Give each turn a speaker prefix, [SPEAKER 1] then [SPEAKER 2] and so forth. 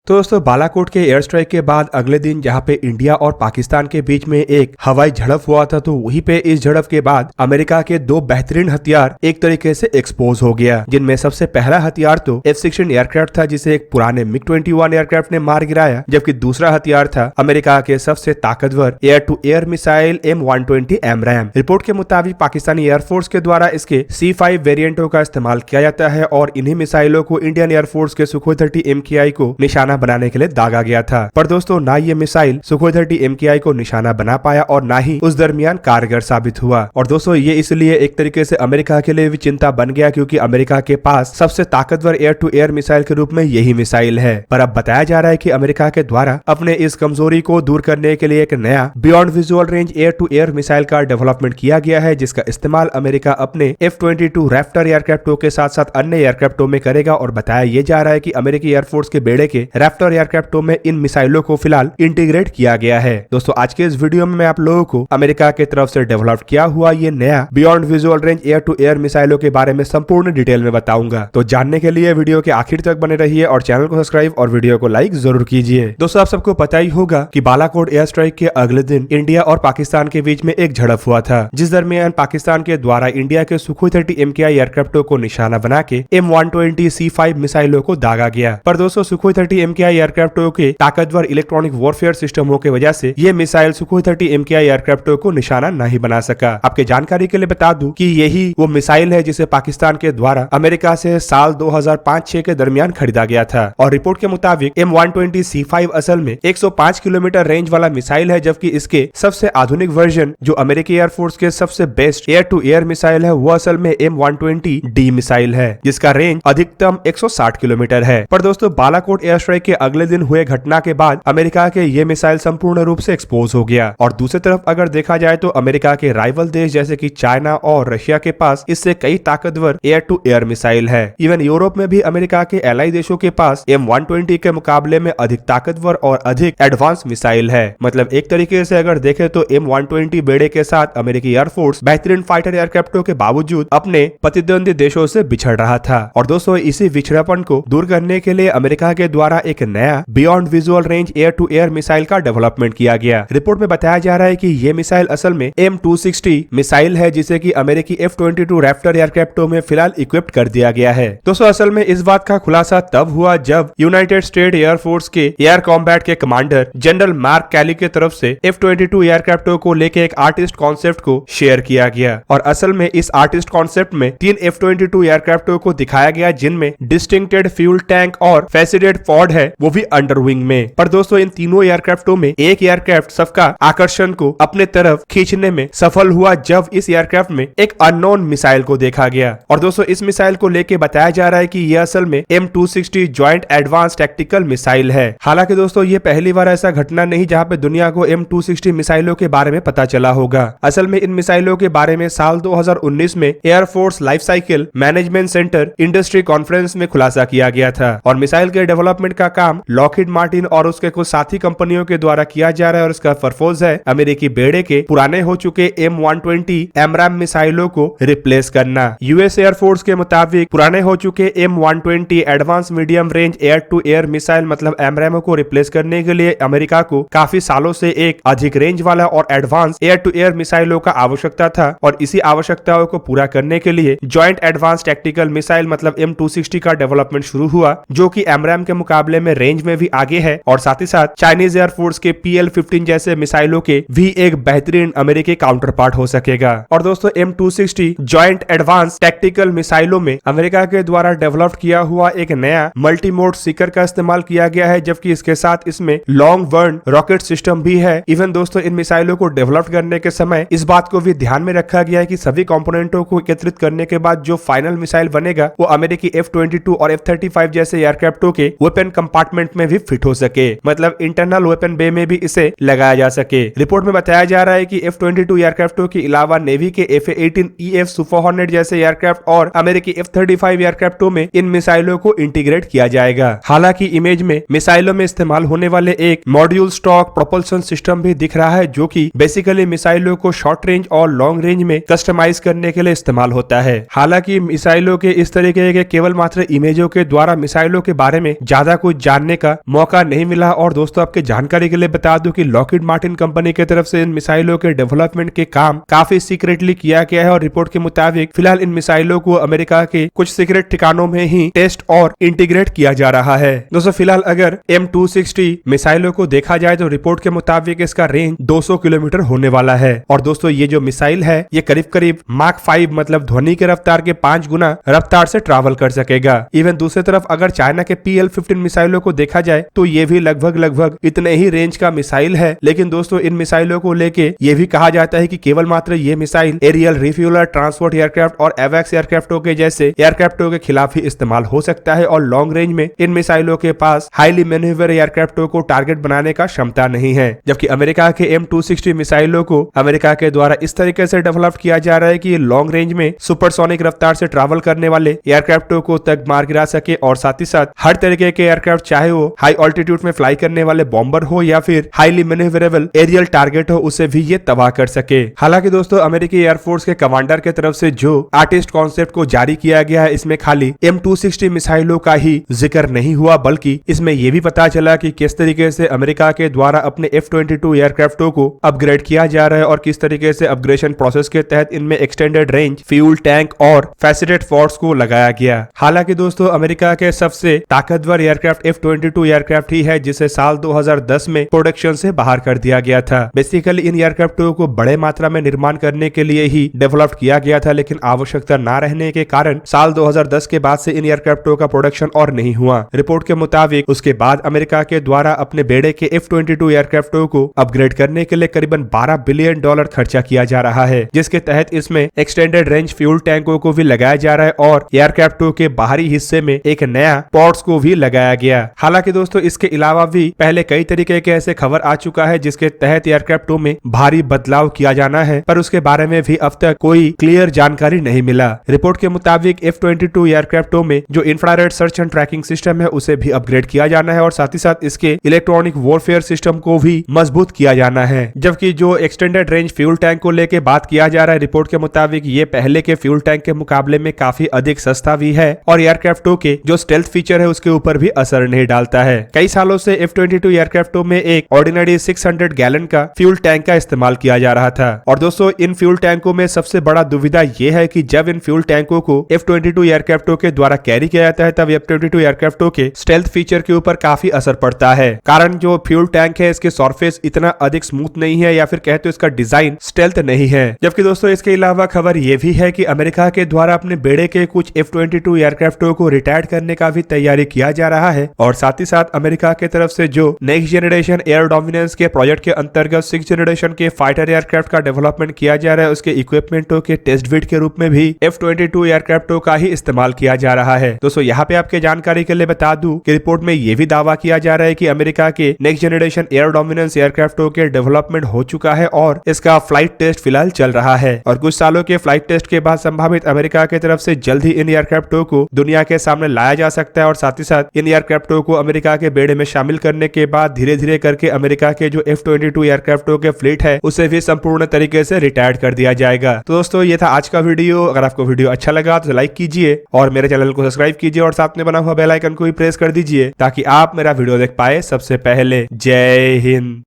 [SPEAKER 1] तो दोस्तों बालाकोट के एयर स्ट्राइक के बाद अगले दिन जहां पे इंडिया और पाकिस्तान के बीच में एक हवाई झड़प हुआ था, तो वहीं पे इस झड़प के बाद अमेरिका के दो बेहतरीन हथियार एक तरीके से एक्सपोज हो गया, जिनमें सबसे पहला हथियार तो F-16 एयरक्राफ्ट था, जिसे एक पुराने MiG-21 एयरक्राफ्ट ने मार गिराया, जबकि दूसरा हथियार था अमेरिका के सबसे ताकतवर air to air missile M120 AMRAAM। Report के मुताबिक पाकिस्तानी एयरफोर्स के द्वारा इसके C5 वेरिएंटों का इस्तेमाल किया जाता है और इन्हीं मिसाइलों को इंडियन एयरफोर्स के सुखोई 30 MKI को निशाना बनाने के लिए दागा गया था। पर दोस्तों ना ये मिसाइल सुखोई 30 MKI को निशाना बना पाया और ना ही उस दरमियान कारगर साबित हुआ। और दोस्तों ये इसलिए एक तरीके से अमेरिका के लिए भी चिंता बन गया, क्योंकि अमेरिका के पास सबसे ताकतवर एयर टू एयर मिसाइल के रूप में यही मिसाइल है। पर अब बताया जा रहा है कि अमेरिका के द्वारा अपने इस कमजोरी को दूर करने के लिए एक नया beyond visual range air to air missile का डेवलपमेंट किया गया है, जिसका इस्तेमाल अमेरिका अपने F-22 रैप्टर एयरक्राफ्टों के साथ साथ अन्य एयरक्राफ्टों में करेगा। और बताया ये जा रहा है कि अमेरिकी एयरफोर्स के बेड़े के रैप्टर एयरक्राफ्टों में इन मिसाइलों को फिलहाल इंटीग्रेट किया गया है। दोस्तों आज के इस वीडियो में मैं आप लोगों को अमेरिका की तरफ से डेवलप किया हुआ ये नया beyond visual range air to air मिसाइलों के बारे में संपूर्ण डिटेल में बताऊंगा। तो जानने के लिए वीडियो के आखिर तक बने रहिए और चैनल को सब्सक्राइब और वीडियो को लाइक जरूर कीजिए। दोस्तों आप सबको पता ही होगा कि बालाकोट एयर स्ट्राइक के अगले दिन इंडिया और पाकिस्तान के बीच में एक झड़प हुआ था, जिस दरमियान पाकिस्तान के द्वारा इंडिया के सुखोई 30 MKI एयरक्राफ्टों को निशाना बना के M120 C5 मिसाइलों को दागा गया। पर दोस्तों सुखोई 30 MKI एयरक्राफ्टों के ताकतवर इलेक्ट्रॉनिक वॉरफेयर सिस्टमों की वजह से ये मिसाइल सुखोई 30 MKI एयरक्राफ्टों को निशाना नहीं बना सका। आपके जानकारी के लिए बता दूं कि यही वो मिसाइल है जिसे पाकिस्तान के द्वारा अमेरिका से साल 2005-6 के दरमियान खरीदा गया था। और रिपोर्ट के मुताबिक M120 C5 असल में 105 किलोमीटर रेंज वाला मिसाइल है, जबकि इसके सबसे आधुनिक वर्जन जो अमेरिकी एयरफोर्स के सबसे best air to air missile है वो असल में M120D मिसाइल है, जिसका रेंज अधिकतम 160 किलोमीटर है। पर दोस्तों बालाकोट एयर स्ट्राइक के अगले दिन हुए घटना के बाद अमेरिका के ये मिसाइल संपूर्ण रूप से एक्सपोज हो गया। और दूसरी तरफ अगर देखा जाए तो अमेरिका के राइवल देश जैसे कि चाइना और रशिया के पास इससे कई ताकतवर एयर टू एयर मिसाइल है। इवन यूरोप में भी अमेरिका के एलाई देशों के पास M120 के मुकाबले में अधिक ताकतवर और अधिक एडवांस मिसाइल है। मतलब एक तरीके से अगर देखें तो M120 बेड़े के साथ अमेरिकी एयरफोर्स बेहतरीन फाइटर एयरक्राफ्टों के बावजूद अपने प्रतिद्वंदी देशों से बिछड़ रहा था। और दोस्तों इसी विछड़ापन को दूर करने के लिए अमेरिका के द्वारा एक नया beyond visual range air to air missile का डेवलपमेंट किया गया। रिपोर्ट में बताया जा रहा है कि ये मिसाइल असल में M260 मिसाइल है, जिसे कि अमेरिकी F-22 रैप्टर एयरक्राफ्टों में फिलहाल इक्विप्ड कर दिया गया है। दोस्तों असल में इस बात का खुलासा तब हुआ जब यूनाइटेड स्टेट एयरफोर्स के एयर कॉम्बैट के कमांडर जनरल मार्क कैली की तरफ से F-22 एयरक्राफ्टों को लेके एक आर्टिस्ट कॉन्सेप्ट को शेयर किया गया। और असल में इस आर्टिस्ट कॉन्सेप्ट में 3 F-22 एयरक्राफ्टों को दिखाया गया, जिनमें डिस्टिंक्टेड फ्यूल टैंक और फैसिडेड पॉड है, वो भी अंडर विंग में। पर दोस्तों इन तीनों एयरक्राफ्टों में एक एयरक्राफ्ट सबका आकर्षण को अपने तरफ खींचने में सफल हुआ, जब इस एयरक्राफ्ट में एक अननोन मिसाइल को देखा गया। और दोस्तों इस मिसाइल को लेके बताया जा रहा है कि यह असल में M260 joint advance tactical missile है। हालांकि दोस्तों ये पहली बार ऐसा घटना नहीं जहां पे दुनिया को M260 मिसाइलों के बारे में पता चला होगा। असल में इन मिसाइलों के बारे में साल 2019 में air force life cycle management centre industry conference में खुलासा किया गया था। और मिसाइल के डेवलपमेंट का काम लॉकहीड मार्टिन और उसके कुछ साथी कंपनियों के द्वारा किया जा रहा है। और इसका पर्पस है अमेरिकी बेड़े के पुराने हो चुके M120 AMRAAM मिसाइलों को रिप्लेस करना। यूएस एयरफोर्स के मुताबिक पुराने हो चुके M120 advance medium range air to air missile मतलब AMRAAM को रिप्लेस करने के लिए अमेरिका को काफी सालों से एक अधिक रेंज वाला और एडवांस एयर टू एयर मिसाइलों का आवश्यकता था। और इसी आवश्यकताओं को पूरा करने के लिए ज्वाइंट एडवांस टैक्टिकल मिसाइल मतलब M260 का डेवलपमेंट शुरू हुआ, जो कि AMRAAM के मुकाबले में रेंज में भी आगे है और साथ ही साथ चाइनीज एयरफोर्स के PL-15 जैसे मिसाइलों के भी एक बेहतरीन अमेरिकी काउंटर पार्ट हो सकेगा। और दोस्तों M260 ज्वाइंट एडवांस टैक्टिकल मिसाइलों में अमेरिका के द्वारा डेवलप किया हुआ एक नया मल्टी मोड सीकर का इस्तेमाल किया गया है, जबकि इसके साथ इसमें लॉन्ग बर्न रॉकेट सिस्टम भी है। इवन दोस्तों इन मिसाइलों को डेवलप करने के समय इस बात को भी ध्यान में रखा गया है कि सभी कंपोनेंटों को एकत्रित करने के बाद जो फाइनल मिसाइल बनेगा वो अमेरिकी F-22 और F-35 जैसे एयरक्राफ्टों के वेपन कंपार्टमेंट में भी फिट हो सके, मतलब इंटरनल वेपन बे में भी इसे लगाया जा सके। रिपोर्ट में बताया जा रहा है कि F-22 एयरक्राफ्टों के अलावा नेवी के F-18EF सुपर हॉर्नेट जैसे एयरक्राफ्ट और अमेरिकी F-35 एयरक्राफ्टों में इन मिसाइलों को इंटीग्रेट किया जाएगा। हालांकि इमेज में मिसाइलों में इस्तेमाल होने वाले एक मॉड्यूल स्टॉक प्रोपल्शन सिस्टम भी दिख रहा है, जो कि बेसिकली मिसाइलों को शॉर्ट रेंज और लॉन्ग रेंज में कस्टमाइज करने के लिए इस्तेमाल होता है। हालांकि मिसाइलों के इस तरीके के केवल मात्र इमेजों के द्वारा मिसाइलों के बारे में ज्यादा कुछ कुछ जानने का मौका नहीं मिला। और दोस्तों आपके जानकारी के लिए बता दूं कि लॉकहीड मार्टिन कंपनी की तरफ से इन मिसाइलों के डेवलपमेंट के काम काफी सीक्रेटली किया गया है और रिपोर्ट के मुताबिक फिलहाल इन मिसाइलों को अमेरिका के कुछ सीक्रेट ठिकानों में ही टेस्ट और इंटीग्रेट किया जा रहा है। दोस्तों फिलहाल अगर M260 मिसाइलों को देखा जाए तो रिपोर्ट के मुताबिक इसका रेंज 200 किलोमीटर होने वाला है। और दोस्तों ये जो मिसाइल है ये करीब करीब माक 5 मतलब ध्वनि के रफ्तार के 5 गुना रफ्तार से ट्रैवल कर सकेगा। इवन दूसरी तरफ अगर चाइना के PL-15 मिसाइलों को देखा जाए तो ये भी लगभग इतने ही रेंज का मिसाइल है। लेकिन दोस्तों इन मिसाइलों को लेके ये भी कहा जाता है कि केवल मात्र ये missile aerial refueler transport aircraft और एवैक्स एयरक्राफ्टों के जैसे एयरक्राफ्टों के खिलाफ ही इस्तेमाल हो सकता है और लॉन्ग रेंज में इन मिसाइलों के पास हाईली मैन्यूवर एयरक्राफ्टों को टारगेट बनाने का क्षमता नहीं है। जबकि अमेरिका के M260 मिसाइलों को अमेरिका के द्वारा इस तरीके से डेवलप किया जा रहा है कि ये लॉन्ग रेंज में सुपरसोनिक रफ्तार से ट्रैवल करने वाले एयरक्राफ्टों को तक मार गिरा सके और साथ ही साथ हर तरीके के एयरक्राफ्ट चाहे वो हाई ऑल्टीट्यूड में फ्लाई करने वाले बॉम्बर हो या फिर हाईली मैन्यूवरेबल एरियल टारगेट हो उसे भी ये तबाह कर सके। हालांकि दोस्तों अमेरिकी एयरफोर्स के कमांडर के तरफ से जो आर्टिस्ट कॉन्सेप्ट को जारी किया गया है इसमें खाली M260 मिसाइलों का ही जिक्र नहीं हुआ बल्कि इसमें यह भी पता चला कि किस तरीके से अमेरिका के द्वारा अपने F-22 एयरक्राफ्टों को अपग्रेड किया जा रहा है और किस तरीके से अपग्रेडेशन प्रोसेस के तहत इनमें एक्सटेंडेड रेंज फ्यूल टैंक और फैसिटेड फोर्स को लगाया गया। हालांकि दोस्तों अमेरिका के सबसे ताकतवर एयरक्राफ्ट F-22 एयरक्राफ्ट ही है जिसे साल 2010 में प्रोडक्शन से बाहर कर दिया गया था। बेसिकली इन एयरक्राफ्टों को बड़े मात्रा में निर्माण करने के लिए ही डेवलप किया गया था लेकिन आवश्यकता न रहने के कारण साल 2010 के बाद से इन एयरक्राफ्टों का प्रोडक्शन और नहीं हुआ। रिपोर्ट के मुताबिक उसके बाद अमेरिका के द्वारा अपने बेड़े के F-22 एयरक्राफ्टों को अपग्रेड करने के लिए करीबन $12 बिलियन खर्चा किया जा रहा है जिसके तहत इसमें एक्सटेंडेड रेंज फ्यूल टैंकों को भी लगाया जा रहा है और एयरक्राफ्टों के बाहरी हिस्से में एक नया पोर्ट्स को भी लगाया गया। हालांकि दोस्तों इसके अलावा भी पहले कई तरीके के ऐसे खबर आ चुका है जिसके तहत एयरक्राफ्टों में भारी बदलाव किया जाना है पर उसके बारे में भी अब तक कोई क्लियर जानकारी नहीं मिला। रिपोर्ट के मुताबिक F-22 एयरक्राफ्टों में जो infrared search and tracking system है उसे भी अपग्रेड किया जाना है और साथ ही साथ इसके इलेक्ट्रॉनिक वॉरफेयर सिस्टम को भी मजबूत किया जाना है। जबकि जो एक्सटेंडेड रेंज फ्यूल टैंक को लेके बात किया जा रहा है रिपोर्ट के मुताबिक ये पहले के फ्यूल टैंक के मुकाबले में काफी अधिक सस्ता भी है और एयरक्राफ्टों के जो स्टेल्थ फीचर है उसके ऊपर भी असर नहीं डालता है। कई सालों से F-22 एयरक्राफ्टों में एक ऑर्डिनरी 600 गैलन का फ्यूल टैंक का इस्तेमाल किया जा रहा था और दोस्तों इन फ्यूल टैंकों में सबसे बड़ा दुविधा यह है कि जब इन फ्यूल टैंकों को F-22 एयरक्राफ्टों के द्वारा कैरी किया जाता है तब F-22 एयरक्राफ्टों के स्टेल्थ फीचर के ऊपर काफी असर पड़ता है। कारण जो फ्यूल टैंक है इसके सरफेस इतना अधिक स्मूथ नहीं है या फिर कहते इसका डिजाइन स्टेल्थ नहीं है। जबकि दोस्तों इसके अलावा खबर यह भी है कि अमेरिका के द्वारा अपने बेड़े के कुछ F-22 एयरक्राफ्टों को रिटायर करने का भी तैयारी किया जा रहा है और साथ ही साथ अमेरिका की तरफ से जो नेक्स्ट जनरेशन एयर डोमिनेंस के प्रोजेक्ट के अंतर्गत 6th जनरेशन के फाइटर एयरक्राफ्ट का डेवलपमेंट किया जा रहा है उसके इक्विपमेंटों के टेस्ट बिट के रूप में भी F-22 एयरक्राफ्टों का ही इस्तेमाल किया जा रहा है। दोस्तों यहाँ पे आपके जानकारी के लिए बता दूं कि रिपोर्ट में यह भी दावा किया जा रहा है कि अमेरिका के नेक्स्ट जनरेशन एयर डोमिनेंस एयरक्राफ्टों के डेवलपमेंट हो चुका है और इसका फ्लाइट टेस्ट फिलहाल चल रहा है और कुछ सालों के फ्लाइट टेस्ट के बाद संभावित अमेरिका की तरफ से जल्द ही इन एयरक्राफ्टों को दुनिया के सामने लाया जा सकता है और साथ ही साथ इन एयरक्राफ्टों को अमेरिका के बेड़े में शामिल करने के बाद धीरे धीरे करके अमेरिका के जो F-22 एयरक्राफ्टों के फ्लीट है उसे भी संपूर्ण तरीके से रिटायर्ड कर दिया जाएगा। तो दोस्तों ये था आज का वीडियो। अगर आपको वीडियो अच्छा लगा तो लाइक कीजिए और मेरे चैनल को सब्सक्राइब कीजिए और साथ में बना हुआ बेल आइकन को भी प्रेस कर दीजिए ताकि आप मेरा वीडियो देख पाए सबसे पहले। जय हिंद।